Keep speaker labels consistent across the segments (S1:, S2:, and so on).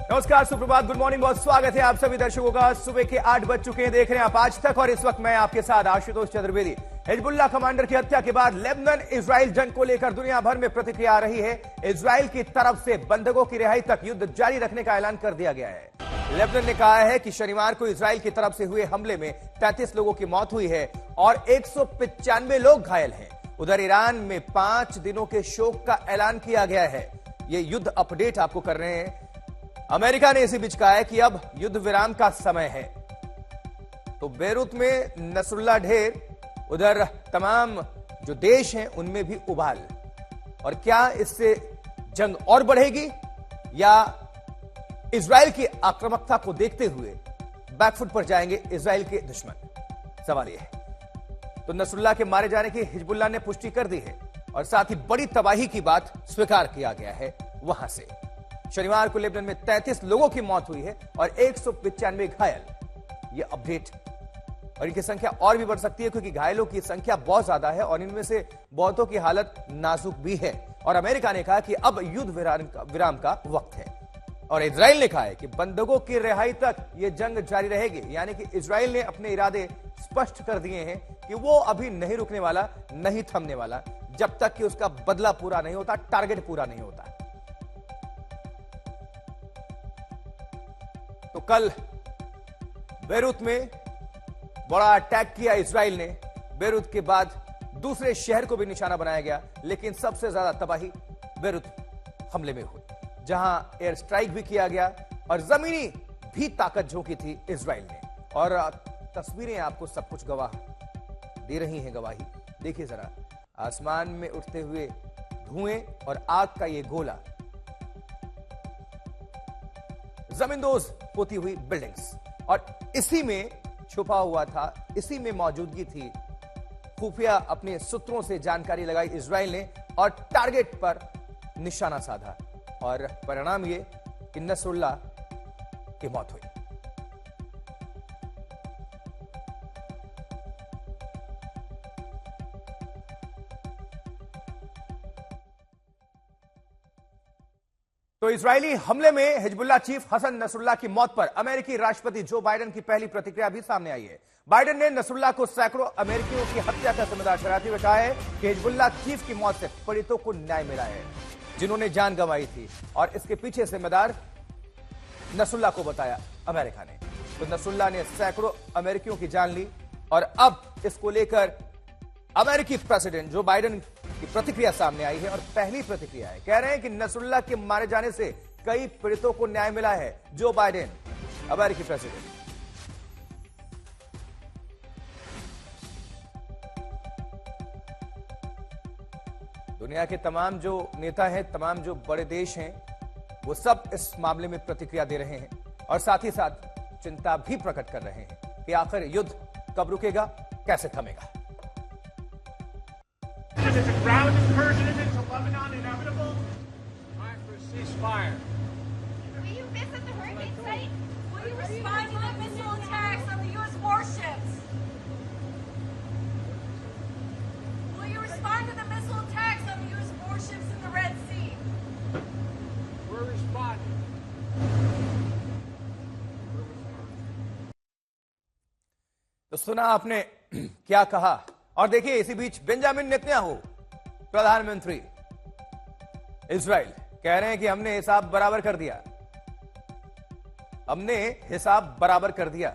S1: नमस्कार, सुप्रभात, good morning, बहुत स्वागत है आप सभी दर्शकों का। सुबह के 8 बज चुके हैं, देख रहे हैं आप आज तक, और इस वक्त मैं आपके साथ आशुतोष चतुर्वेदी। हिजबुल्लाह कमांडर की हत्या के बाद लेबनान इजराइल जंग को लेकर दुनिया भर में प्रतिक्रिया आ रही है। इजराइल की तरफ से बंधकों की रिहाई तक युद्ध जारी रखने का ऐलान कर दिया गया है। लेबनान ने कहा है कि शनिवार को इजराइल की तरफ से हुए हमले में 33 लोगों की मौत हुई है और 195 लोग घायल हैं। उधर ईरान में 5 दिनों के शोक का ऐलान किया गया है। ये युद्ध अपडेट आपको कर रहे हैं। अमेरिका ने इसी बीच कहा है कि अब युद्ध विराम का समय है। तो बेरूत में नसरुल्लाह ढेर, उधर तमाम जो देश हैं उनमें भी उबाल। और क्या इससे जंग और बढ़ेगी या इजराइल की आक्रामकता को देखते हुए बैकफुट पर जाएंगे इजराइल के दुश्मन? सवाल यह है। तो नसरुल्लाह के मारे जाने की हिजबुल्लाह ने पुष्टि कर दी है और साथ ही बड़ी तबाही की बात स्वीकार किया गया है वहां से। शनिवार को लेबनान में 33 लोगों की मौत हुई है और 195 घायल। यह अपडेट, और इनकी संख्या और भी बढ़ सकती है क्योंकि घायलों की संख्या बहुत ज्यादा है और इनमें से बहुतों की हालत नाजुक भी है। और अमेरिका ने कहा कि अब युद्ध विराम का वक्त है और इजराइल ने कहा है कि बंधकों की रिहाई तक यह जंग जारी रहेगी। यानी कि इजराइल ने अपने इरादे स्पष्ट कर दिए हैं कि वो अभी नहीं रुकने वाला, नहीं थमने वाला जब तक कि उसका बदला पूरा नहीं होता, टारगेट पूरा नहीं होता। तो कल बेरूत में बड़ा अटैक किया इजराइल ने। बेरूत के बाद दूसरे शहर को भी निशाना बनाया गया, लेकिन सबसे ज्यादा तबाही बेरूत हमले में हुई, जहां एयर स्ट्राइक भी किया गया और जमीनी भी ताकत झोंकी थी इजराइल ने। और तस्वीरें आपको सब कुछ गवाह दे रही हैं, गवाही देखिए जरा। आसमान में उठते हुए धुएं और आग का ये गोला, जमींदोज होती हुई बिल्डिंग्स, और इसी में छुपा हुआ था, इसी में मौजूदगी थी। खुफिया अपने सूत्रों से जानकारी लगाई इजराइल ने और टारगेट पर निशाना साधा, और परिणाम ये कि नसरुल्लाह की मौत हुई। तो इजरायली हमले में हिजबुल्लाह चीफ हसन नसरुल्लाह की मौत पर अमेरिकी राष्ट्रपति जो बाइडेन की पहली प्रतिक्रिया भी सामने आई है। बाइडेन ने नसरुल्लाह को सैकड़ों अमेरिकियों की हत्या का जिम्मेदार ठहराते हुए कहा है कि हिजबुल्लाह चीफ की मौत से पीड़ितों को न्याय मिला है, जिन्होंने जान गंवाई थी, और इसके पीछे जिम्मेदार नसरुल्लाह को बताया अमेरिका ने। तो नसरुल्लाह ने सैकड़ों अमेरिकियों की जान ली और अब इसको लेकर अमेरिकी प्रेसिडेंट जो बाइडेन की प्रतिक्रिया सामने आई है, और पहली प्रतिक्रिया है, कह रहे हैं कि नसरुल्लाह के मारे जाने से कई पीड़ितों को न्याय मिला है। जो बाइडेन, अमेरिकी प्रेसिडेंट। दुनिया के तमाम जो नेता हैं, तमाम जो बड़े देश हैं, वो सब इस मामले में प्रतिक्रिया दे रहे हैं और साथ ही साथ चिंता भी प्रकट कर रहे हैं कि आखिर युद्ध कब रुकेगा, कैसे थमेगा।
S2: Is a ground incursion into Lebanon inevitable? Time for a ceasefire.
S3: Will you visit the hurricane site? Will you respond to the missile attacks on the U.S. warships? Will you respond to the missile attacks on the U.S. warships in the Red Sea?
S2: We're responding.
S1: तो सुना आपने क्या कहा। और देखिए, इसी बीच Benjamin Netanyahu प्रधानमंत्री Israel कह रहे हैं कि हमने हिसाब बराबर कर दिया, हमने हिसाब बराबर कर दिया।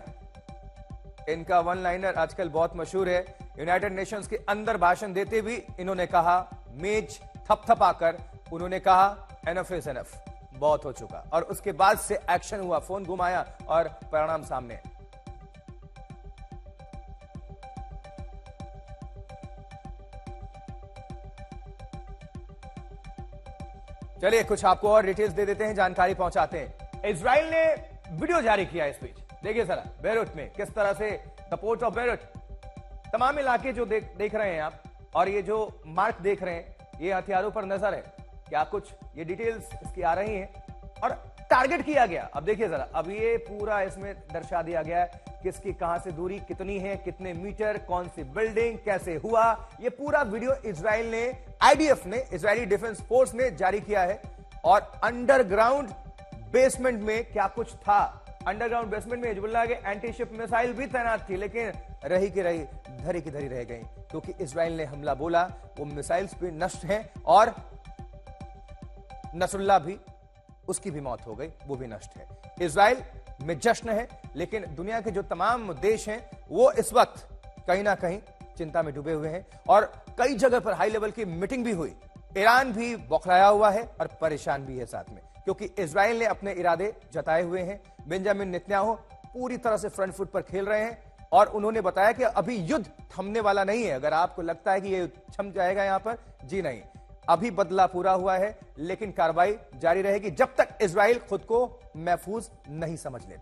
S1: इनका वन लाइनर आजकल बहुत मशहूर है। यूनाइटेड नेशंस के अंदर भाषण देते भी इन्होंने कहा, मेज थपथपाकर उन्होंने कहा, एनफ इज एनफ, बहुत हो चुका। और उसके बाद से एक्शन हुआ, फोन घुमाया और परिणाम सामने। चलिए कुछ आपको और डिटेल्स दे देते हैं, जानकारी पहुंचाते हैं। इजराइल ने वीडियो जारी किया इस बीच, देखिए जरा बेरूत में किस तरह से द पोर्ट ऑफ बेरूत, तमाम इलाके जो देख रहे हैं आप, और ये जो मार्क देख रहे हैं, ये हथियारों पर नजर है। क्या कुछ ये डिटेल्स इसकी आ रही हैं और टारगेट किया गया। अब देखिए जरा, अब ये पूरा इसमें दर्शा दिया गया है किसकी कहां से दूरी कितनी है, कितने मीटर, कौन सी बिल्डिंग, कैसे हुआ। ये पूरा वीडियो इजराइल ने, आईडीएफ ने, इजरायली डिफेंस फोर्स ने जारी किया है। और अंडरग्राउंड बेसमेंट में क्या कुछ था। अंडरग्राउंड बेसमेंट में हिजबुल्लाह के एंटी शिप मिसाइल भी तैनात थी, लेकिन रही की रही, धरी की धरी रह गई, क्योंकि इजराइल ने हमला बोला। वो मिसाइल्स भी नष्ट हैं और नसरुल्लाह भी, उसकी भी मौत हो गई, वो भी नष्ट है। इजराइल में जश्न है, लेकिन दुनिया के जो तमाम देश हैं वो इस वक्त कहीं ना कहीं चिंता में डूबे हुए हैं और कई जगह पर हाई लेवल की मीटिंग भी हुई। ईरान भी बौखलाया हुआ है और परेशान भी है साथ में, क्योंकि इजराइल ने अपने इरादे जताए हुए हैं। बेंजामिन नेतन्याहू पूरी तरह से फ्रंट फुट पर खेल रहे हैं और उन्होंने बताया कि अभी युद्ध थमने वाला नहीं है। अगर आपको लगता है कि ये थम जाएगा यहां पर, जी नहीं, अभी बदला पूरा हुआ है, लेकिन कार्रवाई जारी रहेगी जब तक इजराइल खुद को महफूज नहीं समझ लेता।